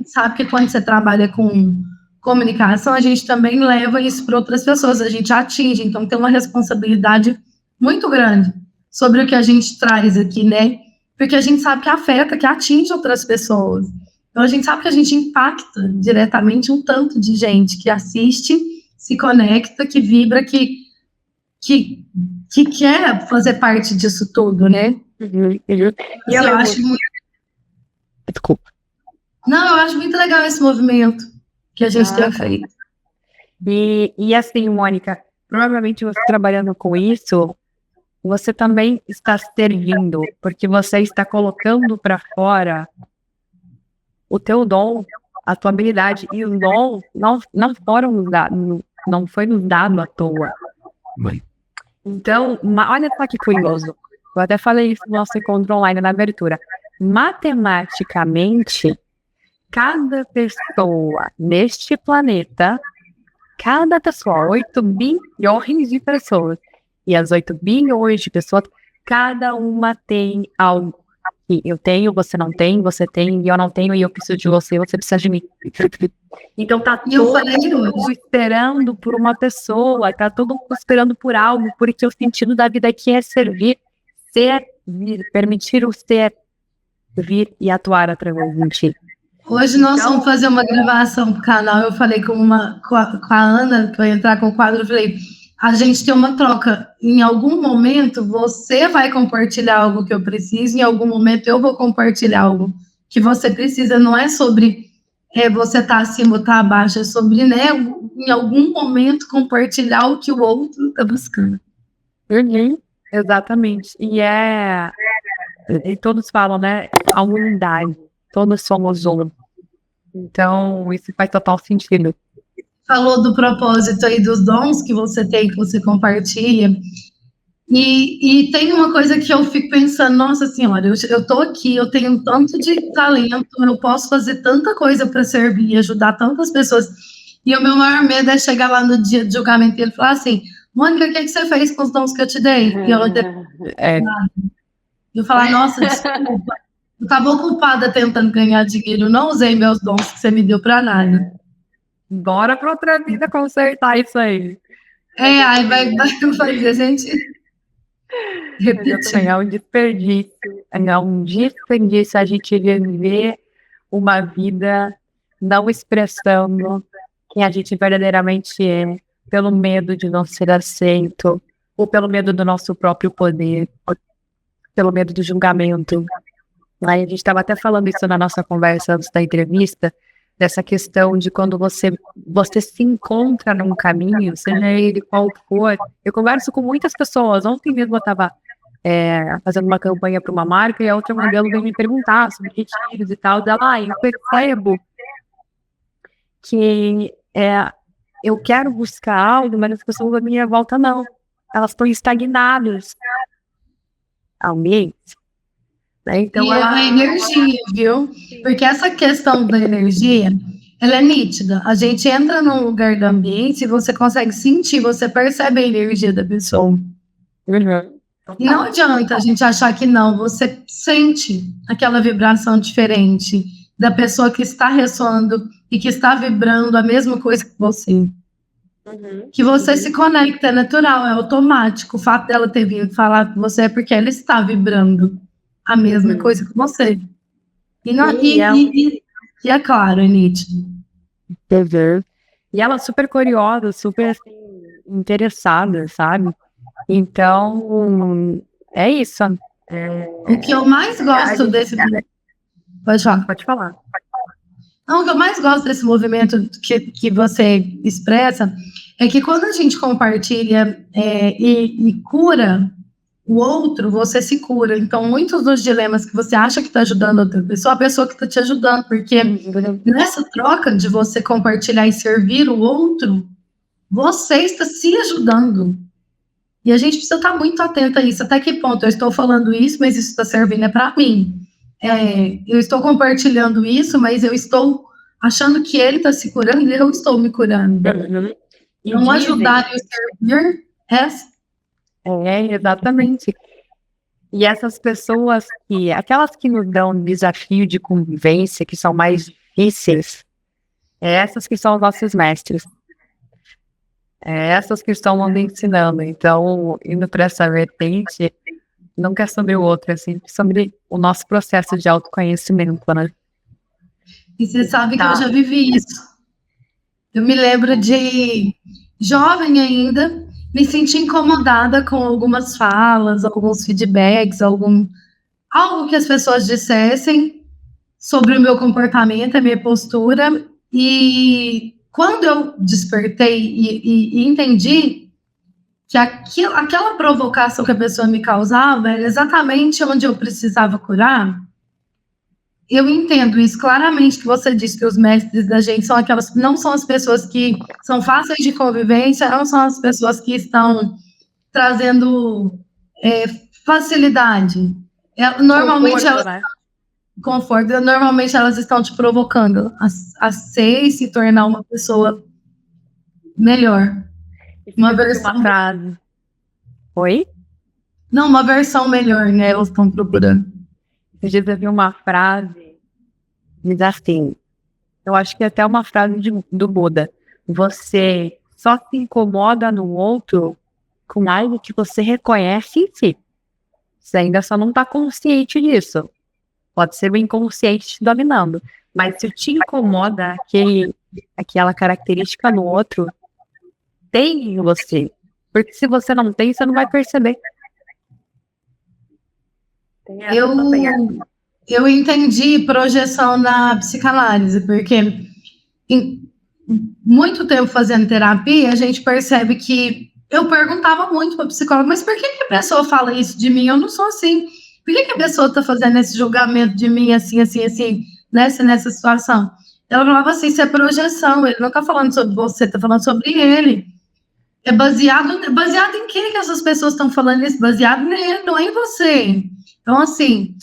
sabe que quando você trabalha com comunicação, a gente também leva isso para outras pessoas, a gente atinge, então tem uma responsabilidade muito grande sobre o que a gente traz aqui, né? Porque a gente sabe que afeta, que atinge outras pessoas. Então a gente sabe que a gente impacta diretamente um tanto de gente que assiste, se conecta, que vibra, que quer fazer parte disso tudo, né? E eu acho muito... Desculpa. Não, eu acho muito legal esse movimento que a gente tem feito. E assim, Mônica, provavelmente você trabalhando com isso, você também está servindo, porque você está colocando para fora o teu dom, a tua habilidade, e o dom não foi nos dado à toa. Então, olha só que curioso, eu até falei isso no nosso encontro online na abertura. Matematicamente, cada pessoa neste planeta, cada pessoa, 8 bilhões de pessoas, e as 8 bilhões de pessoas, cada uma tem algo que eu tenho, você não tem, você tem, e eu não tenho, e eu preciso de você, você precisa de mim. Então tá todo mundo esperando por uma pessoa, tá todo mundo esperando por algo, porque o sentido da vida aqui é servir, permitir o ser vir e atuar através de ti. Hoje nós vamos fazer uma gravação pro canal. Eu falei com a Ana, que vai entrar com o quadro, eu falei, a gente tem uma troca. Em algum momento, você vai compartilhar algo que eu preciso, em algum momento eu vou compartilhar algo que você precisa. Não é sobre você tá acima ou tá abaixo, é sobre, né, em algum momento compartilhar o que o outro tá buscando. Exatamente. E todos falam, né? A unidade. Todos somos um. Então, isso faz total sentido. Falou do propósito aí dos dons que você tem, que você compartilha. E tem uma coisa que eu fico pensando, nossa senhora, eu tô aqui, eu tenho tanto de talento, eu posso fazer tanta coisa para servir, ajudar tantas pessoas. E o meu maior medo é chegar lá no dia de julgamento e ele falar assim, Mônica, o que você fez com os dons que eu te dei? E eu falar, nossa, desculpa, eu estava ocupada tentando ganhar dinheiro, eu não usei meus dons que você me deu para nada. Bora para outra vida consertar isso aí. Aí vai fazer a gente repetir. É um desperdício. É um desperdício a gente viver uma vida não expressando quem a gente verdadeiramente é, pelo medo de não ser aceito, ou pelo medo do nosso próprio poder, pelo medo do julgamento. Aí a gente estava até falando isso na nossa conversa antes da entrevista, dessa questão de quando você se encontra num caminho, seja ele qual for. Eu converso com muitas pessoas. Ontem mesmo eu estava fazendo uma campanha para uma marca e a outra modelo veio me perguntar sobre retiros e tal. Dela, eu percebo que eu quero buscar algo, mas as pessoas à minha volta não. Elas estão estagnadas. Ambiente. Então, e a energia, viu? Porque essa questão da energia, ela é nítida. A gente entra num lugar do ambiente e você consegue sentir, você percebe a energia da pessoa. E não adianta a gente achar que não, você sente aquela vibração diferente da pessoa que está ressoando e que está vibrando a mesma coisa que você. Que você se conecta, é natural, é automático. O fato dela ter vindo falar com você é porque ela está vibrando a mesma coisa que você. E é claro, é nítido. E ela é super curiosa, super assim, interessada, sabe? Então, é isso. O que eu mais gosto desse... Pode falar. Pode falar. Não, o que eu mais gosto desse movimento que você expressa é que quando a gente compartilha e cura o outro, você se cura. Então, muitos dos dilemas que você acha que está ajudando outra pessoa, a pessoa que está te ajudando, porque nessa troca de você compartilhar e servir o outro, você está se ajudando. E a gente precisa estar muito atento a isso. Até que ponto eu estou falando isso, mas isso está servindo para mim. Eu estou compartilhando isso, mas eu estou achando que ele está se curando e eu estou me curando. Então, ajudar e servir exatamente. E essas pessoas aquelas que nos dão um desafio de convivência, que são mais difíceis, essas que são os nossos mestres. Essas que estão nos ensinando. Então, indo para essa vertente, nunca é sobre o outro, é sempre sobre o nosso processo de autoconhecimento, né? E você sabe que eu já vivi isso. Eu me lembro de jovem ainda, me senti incomodada com algumas falas, alguns feedbacks, algo que as pessoas dissessem sobre o meu comportamento, a minha postura. E quando eu despertei e entendi que aquela provocação que a pessoa me causava era exatamente onde eu precisava curar, eu entendo isso claramente, que você disse que os mestres da gente são aquelas, não são as pessoas que são fáceis de convivência, não são as pessoas que estão trazendo facilidade. Normalmente normalmente elas estão te provocando a ser e se tornar uma pessoa melhor. Uma versão... frase. Oi? Não, uma versão melhor, né? Elas estão procurando. Eu vi uma frase, diz assim, eu acho que é até uma frase do Buda. Você só se incomoda no outro com algo que você reconhece em si. Você ainda só não está consciente disso. Pode ser o inconsciente te dominando. Mas se te incomoda aquela característica no outro, tem em você. Porque se você não tem, você não vai perceber. Tem essa Eu, também. eu entendi projeção na psicanálise, porque em muito tempo fazendo terapia, a gente percebe que eu perguntava muito para a psicóloga, mas por que a pessoa fala isso de mim? Eu não sou assim. Por que a pessoa está fazendo esse julgamento de mim assim, assim, assim, nessa situação? Ela falava assim, isso é projeção, ele não está falando sobre você, está falando sobre ele. É baseado em quem que essas pessoas estão falando isso? Baseado nele, não é em você. Então, assim,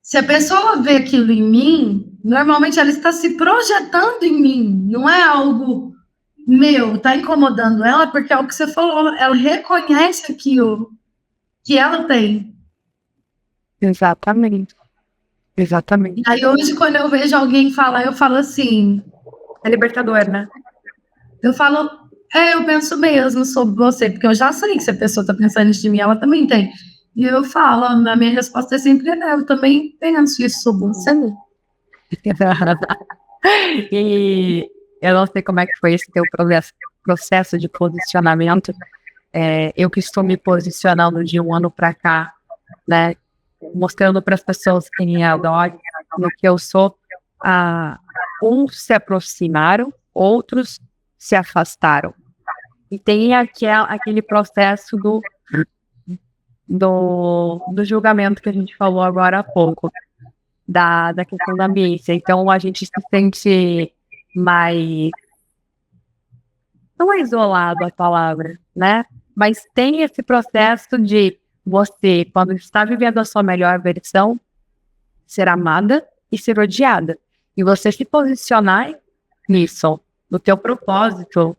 se a pessoa vê aquilo em mim, normalmente ela está se projetando em mim, não é algo meu, está incomodando ela, porque é o que você falou, ela reconhece aquilo que ela tem. Exatamente. Exatamente. Aí hoje, quando eu vejo alguém falar, eu falo assim, É libertador, né? eu falo, eu penso mesmo sobre você, porque eu já sei que se a pessoa está pensando isso de mim, ela também tem. E eu falo, a minha resposta é sempre, eu também penso isso sobre você. E eu não sei como é que foi esse teu processo de posicionamento. Eu que estou me posicionando de um ano para cá, né? Mostrando para as pessoas quem eu adoro, no que eu sou. Uns se aproximaram, outros se afastaram. E tem aquele processo do julgamento que a gente falou agora há pouco, da questão da ambiência. Então a gente se sente mais, não é isolado a palavra, né? Mas tem esse processo de você, quando está vivendo a sua melhor versão, ser amada e ser odiada. E você se posicionar nisso, no teu propósito,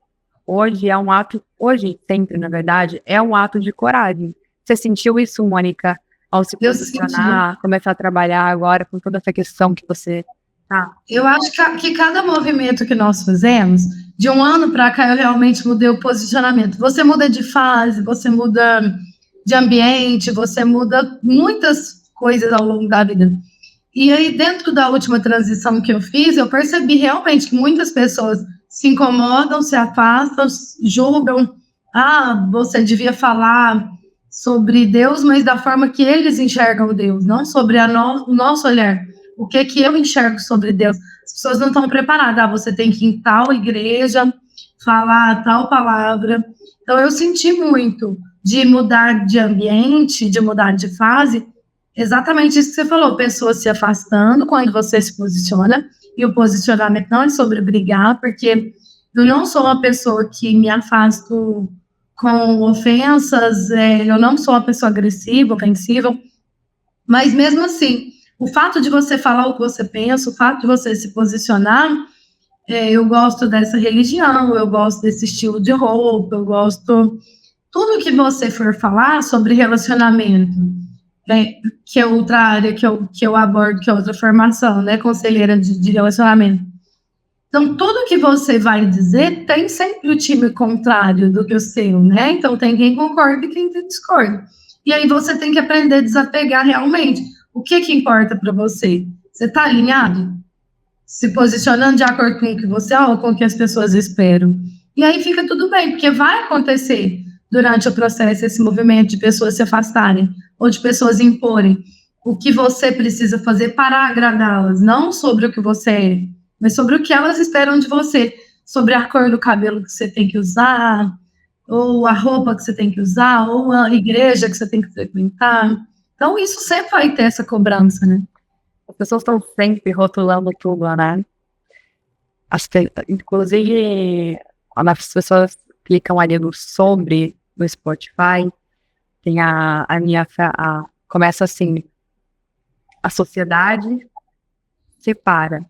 hoje é um ato, hoje sempre, na verdade, é um ato de coragem. Você sentiu isso, Mônica, ao se posicionar, começar a trabalhar agora com toda essa questão que você tá? Eu acho que cada movimento que nós fizemos, de um ano para cá, eu realmente mudei o posicionamento. Você muda de fase, você muda de ambiente, você muda muitas coisas ao longo da vida. E aí, dentro da última transição que eu fiz, eu percebi realmente que muitas pessoas se incomodam, se afastam, julgam. Você devia falar sobre Deus, mas da forma que eles enxergam Deus, não sobre o nosso olhar. O que eu enxergo sobre Deus? As pessoas não estão preparadas. Você tem que ir em tal igreja, falar tal palavra. Então, eu senti muito de mudar de ambiente, de mudar de fase, exatamente isso que você falou, pessoas se afastando quando você se posiciona, e o posicionamento não é sobre brigar, porque eu não sou uma pessoa que me afasto com ofensas, eu não sou uma pessoa agressiva, ofensiva, mas mesmo assim, o fato de você falar o que você pensa, o fato de você se posicionar, eu gosto dessa religião, eu gosto desse estilo de roupa, eu gosto tudo que você for falar sobre relacionamento, que é outra área que eu abordo, que é outra formação, né, conselheira de relacionamento. Então, tudo que você vai dizer tem sempre o time contrário do que o seu, né? Então, tem quem concorda e quem discorda. E aí você tem que aprender a desapegar realmente. O que importa para você? Você está alinhado? Se posicionando de acordo com o que você ou com o que as pessoas esperam? E aí fica tudo bem, porque vai acontecer durante o processo esse movimento de pessoas se afastarem ou de pessoas imporem o que você precisa fazer para agradá-las, não sobre o que você é, mas sobre o que elas esperam de você, sobre a cor do cabelo que você tem que usar, ou a roupa que você tem que usar, ou a igreja que você tem que frequentar. Então, isso sempre vai ter essa cobrança, né? As pessoas estão sempre rotulando tudo, né? Inclusive, quando as pessoas clicam ali no sobre, no Spotify, tem começa assim, a sociedade separa.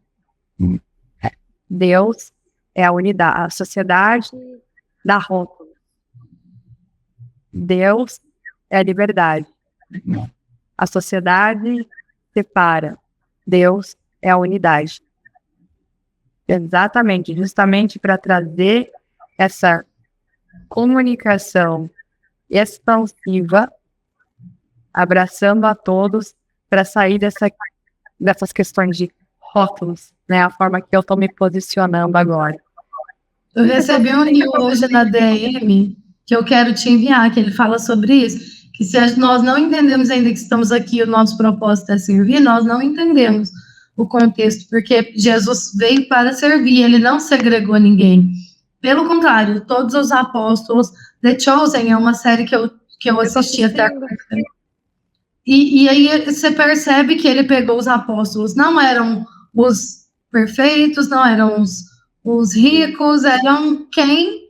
Deus é a unidade, a sociedade dá rótulo. Deus é a liberdade. A sociedade separa. Deus é a unidade. Exatamente, justamente para trazer essa comunicação expansiva, abraçando a todos, para sair dessas questões de rótulos, né? A forma que eu estou me posicionando agora. Eu recebi um reel hoje na DM que eu quero te enviar, que ele fala sobre isso, que se nós não entendemos ainda que estamos aqui, o nosso propósito é servir, nós não entendemos o contexto, porque Jesus veio para servir, ele não segregou ninguém. Pelo contrário, todos os apóstolos, The Chosen é uma série que eu assisti até agora. E aí você percebe que ele pegou os apóstolos, não eram os perfeitos, não eram os ricos, eram quem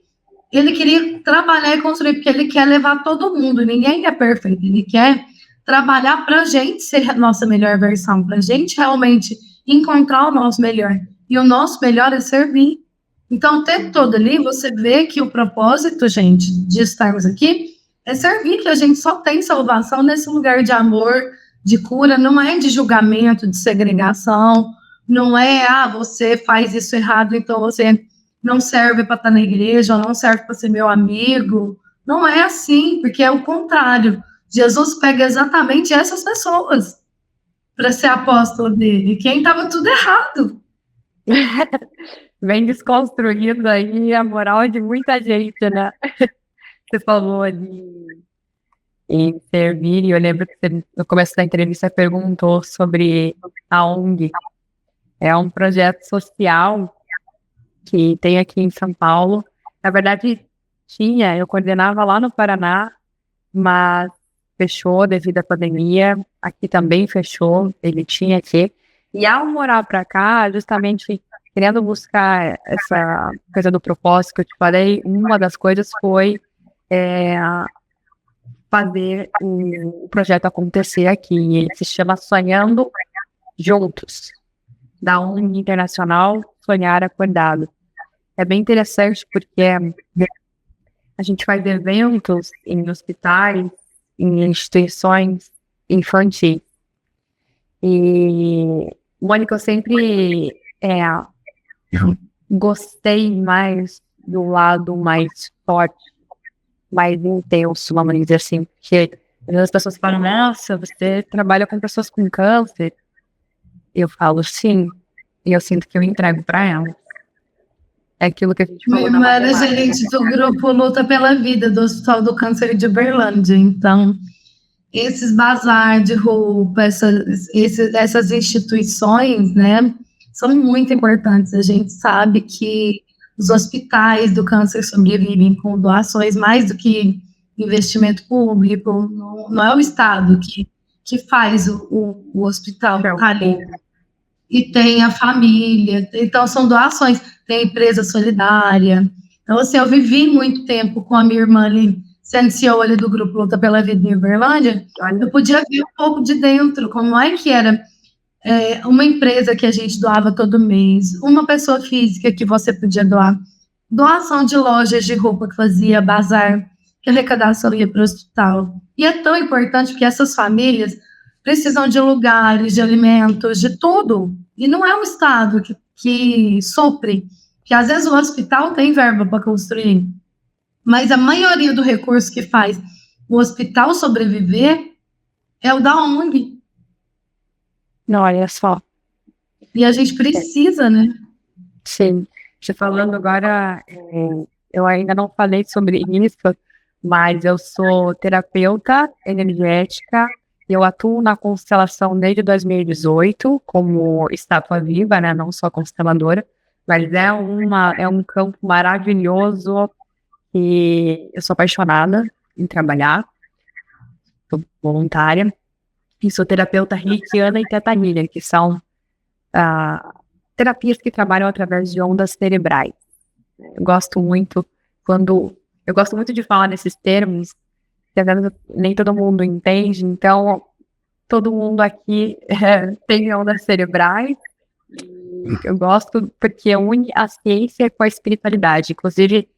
ele queria trabalhar e construir, porque ele quer levar todo mundo, ninguém é perfeito, ele quer trabalhar para a gente ser a nossa melhor versão, para a gente realmente encontrar o nosso melhor. E o nosso melhor é servir. Então, o tempo todo ali, você vê que o propósito, gente, de estarmos aqui é servir, que a gente só tem salvação nesse lugar de amor, de cura, não é de julgamento, de segregação, não é, você faz isso errado, então você não serve para estar na igreja, não serve para ser meu amigo. Não é assim, porque é o contrário. Jesus pega exatamente essas pessoas para ser apóstolo dele, quem estava tudo errado. Vem desconstruindo aí a moral de muita gente, né? Você falou em servir, e eu lembro que você, no começo da entrevista, perguntou sobre a ONG. É um projeto social que tem aqui em São Paulo. Na verdade, eu coordenava lá no Paraná, mas fechou devido à pandemia. Aqui também fechou, ele tinha aqui. E ao morar para cá, justamente querendo buscar essa coisa do propósito que eu te falei, uma das coisas foi fazer o projeto acontecer aqui. Ele se chama Sonhando Juntos, da ONG Internacional Sonhar Acordado. É bem interessante porque a gente faz eventos em hospitais, em instituições infantis. E, Mônica, eu sempre gostei mais do lado mais forte, mais intenso, vamos dizer assim, porque as pessoas falam, nossa, você trabalha com pessoas com câncer. Eu falo, sim, e eu sinto que eu entrego para elas. É aquilo que a gente falou. Minha irmã era gerente do grupo Luta pela Vida do Hospital do Câncer de Uberlândia. Então, esses bazar de roupa, essas instituições, né, são muito importantes. A gente sabe que os hospitais do câncer sobrevivem com doações mais do que investimento público. Não é o Estado que faz o hospital ali. E tem a família, então são doações, tem a empresa solidária. Então, assim, eu vivi muito tempo com a minha irmã ali, sendo CEO ali do Grupo Luta pela Vida em Uberlândia, eu podia ver um pouco de dentro, como é que era uma empresa que a gente doava todo mês, uma pessoa física que você podia doar, doação de lojas de roupa que fazia bazar, que arrecadação ia para o hospital. E é tão importante porque essas famílias precisam de lugares, de alimentos, de tudo. E não é o Estado que supre, que às vezes o hospital tem verba para construir, mas a maioria do recurso que faz o hospital sobreviver é o da ONG. Não, olha só. E a gente precisa, né? Sim. Você falando agora, eu ainda não falei sobre isso, mas eu sou terapeuta energética. Eu atuo na constelação desde 2018 como estátua viva, né? Não só consteladora, mas é um campo maravilhoso e eu sou apaixonada em trabalhar, sou voluntária, e sou terapeuta reikiana e teta healer, que são terapias que trabalham através de ondas cerebrais. Eu gosto muito de falar nesses termos, que às vezes nem todo mundo entende, então todo mundo aqui tem ondas cerebrais. Eu gosto porque une a ciência com a espiritualidade. Inclusive,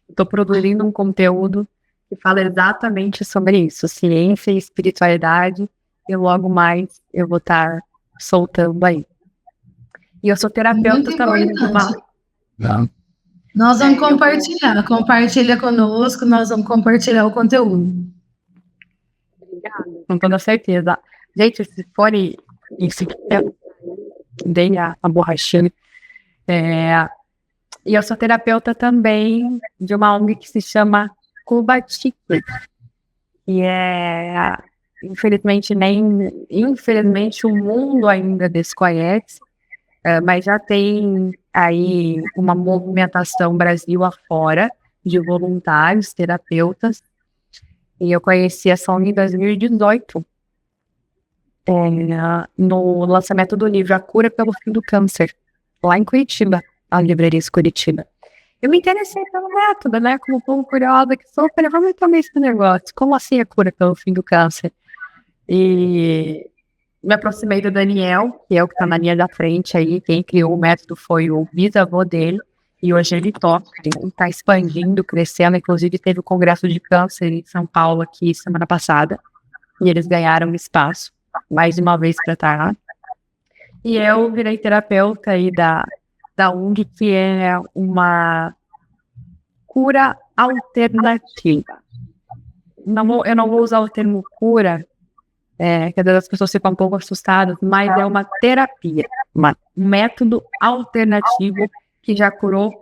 estou produzindo um conteúdo que fala exatamente sobre isso, ciência e espiritualidade, e logo mais eu vou estar soltando aí. E eu sou terapeuta muito também. Nós vamos compartilha conosco, nós vamos compartilhar o conteúdo. Obrigada. Com toda certeza. Gente, se forem isso, dei a borrachinha. E eu sou terapeuta também de uma ONG que se chama Cuba Chique, que infelizmente o mundo ainda desconhece, mas já tem aí uma movimentação Brasil afora de voluntários, terapeutas, e eu conheci essa ONG em 2018, no lançamento do livro A Cura pelo Fim do Câncer, lá em Curitiba, a livraria Curitiba. Eu me interessei pelo método, né? Como povo curiosa que sou, falei, vamos entender esse negócio. Como assim a cura pelo fim do câncer? E me aproximei do Daniel, que é o que está na linha da frente aí. Quem criou o método foi o bisavô dele. E hoje ele está expandindo, crescendo. Inclusive teve o Congresso de Câncer em São Paulo aqui semana passada. E eles ganharam espaço, mais uma vez para estar lá. E eu virei terapeuta aí da ONG, que é uma cura alternativa. Eu não vou usar o termo cura, que às vezes as pessoas ficam um pouco assustadas, mas é uma terapia, um método alternativo que já curou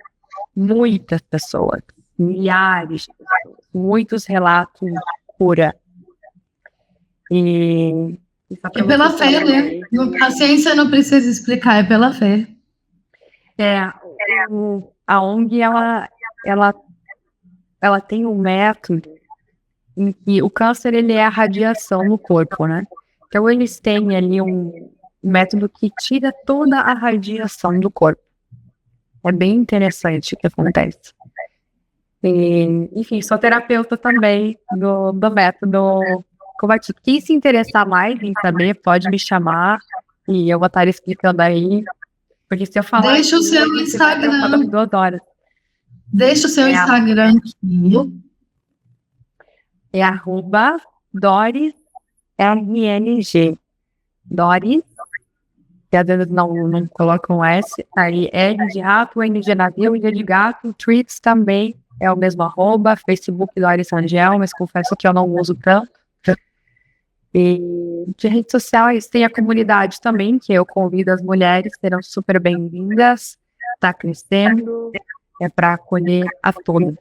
muitas pessoas, milhares de pessoas, muitos relatos de cura. E é pela fé, né? A ciência não precisa explicar, é pela fé. A ONG, ela tem um método em que o câncer, ele é a radiação no corpo, né? Então, eles têm ali um método que tira toda a radiação do corpo. É bem interessante o que acontece. E, enfim, sou terapeuta também do método combativo. Quem se interessar mais em saber, pode me chamar e eu vou estar explicando aí. Porque se eu falar... Deixa o seu Instagram. 2 horas. Deixa o seu Instagram aqui. É @DorisRNG. Doris, que às vezes não colocam S, aí L de rato, N de navio, I de gato, Tweets também é o mesmo @, Facebook Doris Rangel, mas confesso que eu não uso tanto. E de redes sociais tem a comunidade também, que eu convido as mulheres, serão super bem-vindas, está crescendo, é para acolher a todos.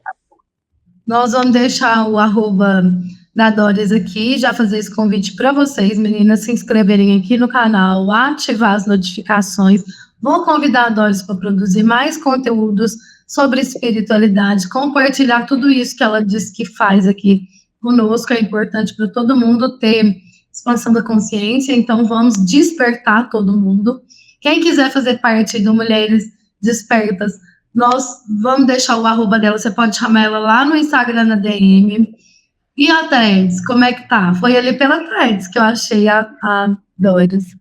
Nós vamos deixar o @ da Doris aqui, já fazer esse convite para vocês, meninas, se inscreverem aqui no canal, ativar as notificações. Vou convidar a Doris para produzir mais conteúdos sobre espiritualidade, compartilhar tudo isso que ela disse que faz aqui conosco. É importante para todo mundo ter expansão da consciência, então vamos despertar todo mundo. Quem quiser fazer parte do Mulheres Despertas, nós vamos deixar o @ dela, você pode chamar ela lá no Instagram, na DM. E a Threads, como é que tá? Foi ali pela Threads que eu achei a Doris.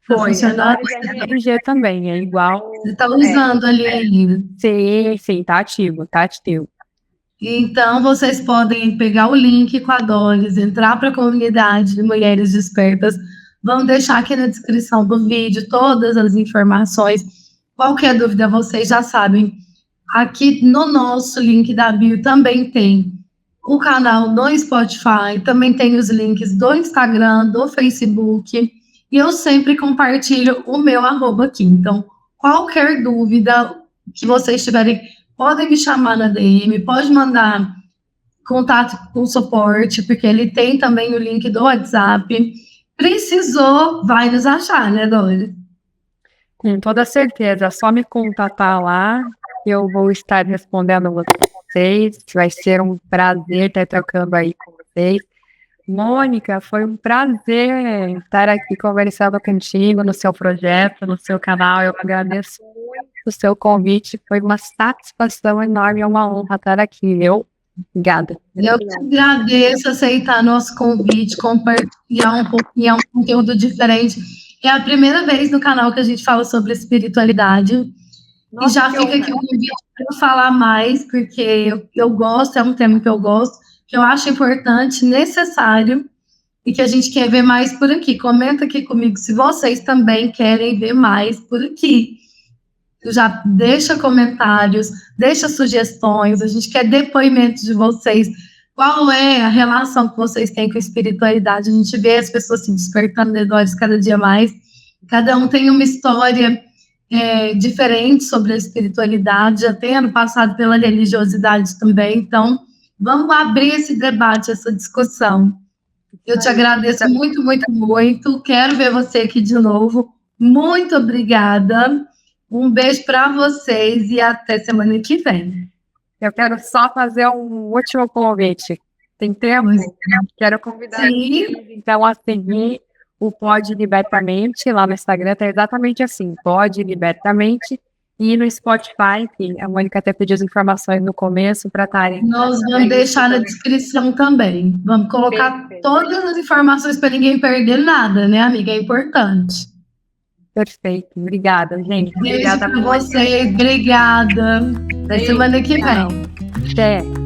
Foi, a RG também, é igual. Você tá usando ali ainda. Sim, tá ativo. Então, vocês podem pegar o link com a Doris, entrar para a comunidade de Mulheres Despertas. Vamos deixar aqui na descrição do vídeo todas as informações. Qualquer dúvida, vocês já sabem. Aqui no nosso link da bio também tem o canal no Spotify, também tem os links do Instagram, do Facebook. E eu sempre compartilho o meu @ aqui. Então, qualquer dúvida que vocês tiverem, podem me chamar na DM, pode mandar contato com o suporte, porque ele tem também o link do WhatsApp. Precisou, vai nos achar, né, Dori? Com toda certeza, é só me contatar lá, eu vou estar respondendo vocês, vai ser um prazer estar trocando aí com vocês. Mônica, foi um prazer estar aqui conversando contigo no seu projeto, no seu canal. Eu agradeço muito o seu convite, foi uma satisfação enorme, é uma honra estar aqui. Obrigada. Eu que agradeço aceitar nosso convite, compartilhar um pouquinho, um conteúdo diferente. É a primeira vez no canal que a gente fala sobre espiritualidade. Nossa, e já fica aqui o convite para falar mais, porque eu gosto, é um tema que eu gosto, que eu acho importante, necessário, e que a gente quer ver mais por aqui. Comenta aqui comigo se vocês também querem ver mais por aqui. Já deixa comentários, deixa sugestões, a gente quer depoimentos de vocês. Qual é a relação que vocês têm com a espiritualidade? A gente vê as pessoas se despertando de nós cada dia mais. Cada um tem uma história diferente sobre a espiritualidade, já tendo passado pela religiosidade também. Então, vamos abrir esse debate, essa discussão. Eu te agradeço muito, muito, muito. Quero ver você aqui de novo. Muito obrigada. Um beijo para vocês e até semana que vem. Eu quero só fazer um último convite. Tem tempo? Quero convidar vocês, então, a seguir o Pode Libertamente lá no Instagram. Tá exatamente assim, Pode Libertamente. E no Spotify, que a Mônica até pediu as informações no começo para estarem. Nós vamos deixar na descrição também. Vamos colocar todas as informações para ninguém perder nada, né, amiga? É importante. Perfeito. Obrigada, gente. Beijo para vocês. Obrigada. Até semana que vem. Até.